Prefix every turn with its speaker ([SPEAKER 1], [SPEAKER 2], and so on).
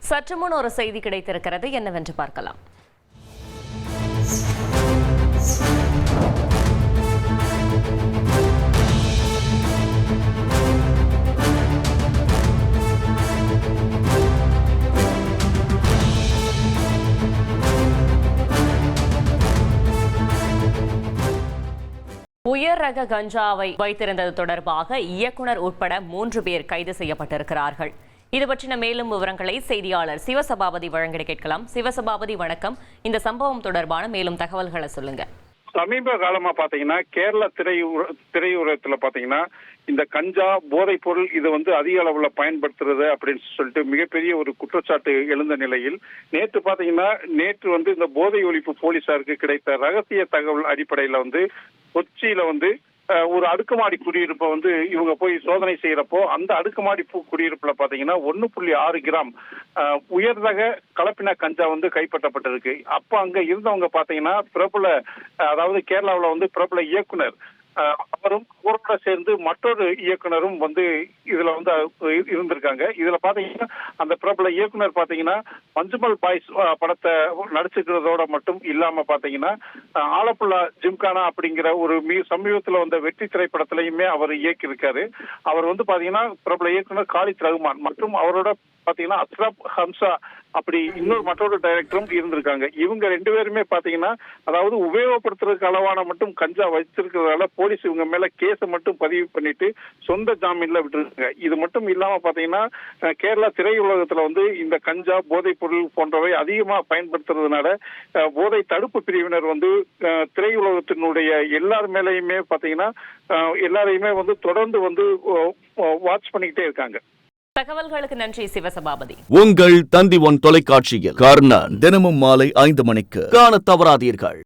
[SPEAKER 1] சற்று முன் ஒரு செய்தி கிடைத்திருக்கிறது, என்னவென்று பார்க்கலாம். உயர் ரக கஞ்சாவை வைத்திருந்தது தொடர்பாக இயக்குனர் உட்பட 3 பேர் கைது செய்யப்பட்டிருக்கிறார்கள். இது பற்றின மேலும் விவரங்களை செய்தியாளர் சிவசபாபதி வழங்கிட கேட்கலாம். சிவசபாபதி, வணக்கம். இந்த சம்பவம் தொடர்பான மேலும் தகவல்களை சொல்லுங்க.
[SPEAKER 2] சமீப காலமா பாத்தீங்கன்னா கேரள திரையுலகத்துல பாத்தீங்கன்னா இந்த கஞ்சா போதைப் பொருள் இது அதிக அளவுல பயன்படுத்துறது அப்படின்னு சொல்லிட்டு மிகப்பெரிய ஒரு குற்றச்சாட்டு எழுந்த நிலையில் நேற்று இந்த போதை ஒழிப்பு போலீசாருக்கு கிடைத்த ரகசிய தகவல் அடிப்படையில கொச்சியில ஒரு அடுக்குமாடி குடியிருப்பை இவங்க போய் சோதனை செய்யறப்போ அந்த அடுக்குமாடி குடியிருப்புல பாத்தீங்கன்னா 1.6 கிராம் உயர் ரக கலப்பின கஞ்சா கைப்பற்றப்பட்டிருக்கு. அப்ப அங்க இருந்தவங்க பாத்தீங்கன்னா அதாவது கேரளாவில் பிரபல இயக்குனர் அவரும் கூட சேர்ந்து மற்றொரு இயக்குனரும் இதுல இருந்திருக்காங்க. இதுல பாத்தீங்கன்னா அந்த பிரபல இயக்குனர் பாத்தீங்கன்னா மஞ்சுமல் பாய்ஸ் படத்தை நடிச்சுக்கிறதோட மட்டும் இல்லாம பாத்தீங்கன்னா ஆலப்புழா ஜிம்கானா அப்படிங்கிற ஒரு சமீபத்துல வெற்றி திரைப்படத்திலையுமே அவர் இயக்கியிருக்காரு. அவர் பாத்தீங்கன்னா பிரபல இயக்குனர் காலித் ரகுமான் மற்றும் அவரோட பாத்தீங்கன்னா அஸ்ரப் ஹம்சா அப்படி மற்றொரு டைரக்டரும் இருந்திருக்காங்க. இவங்க 2 பேருமே பாத்தீங்கன்னா அதாவது உபயோகப்படுத்துறதுக்கு அளவான மட்டும் கஞ்சா வச்சிருக்கிறதால போலீஸ் இவங்க மேல கேஸை மட்டும் பதிவு பண்ணிட்டு சொந்த ஜாமீன்ல விட்டுருக்காங்க. இது மட்டும் இல்லாம பாத்தீங்கன்னா கேரளா திரையுலகத்துல இந்த கஞ்சா போதைப் பொருள் போன்றவை அதிகமா பயன்படுத்துறதுனால போதை தடுப்பு பிரிவினர் திரையுலகத்தினுடைய எல்லார் மேலையுமே பாத்தீங்கன்னா எல்லாரையுமே தொடர்ந்து வாட்ச் பண்ணிக்கிட்டே இருக்காங்க.
[SPEAKER 1] தகவல்களுக்கு நன்றி சிவசபாபதி.
[SPEAKER 3] உங்கள் தந்தி ஒன் தொலைக்காட்சியில் கர்ணன் தினமும் மாலை 5 மணிக்கு காண தவறாதீர்கள்.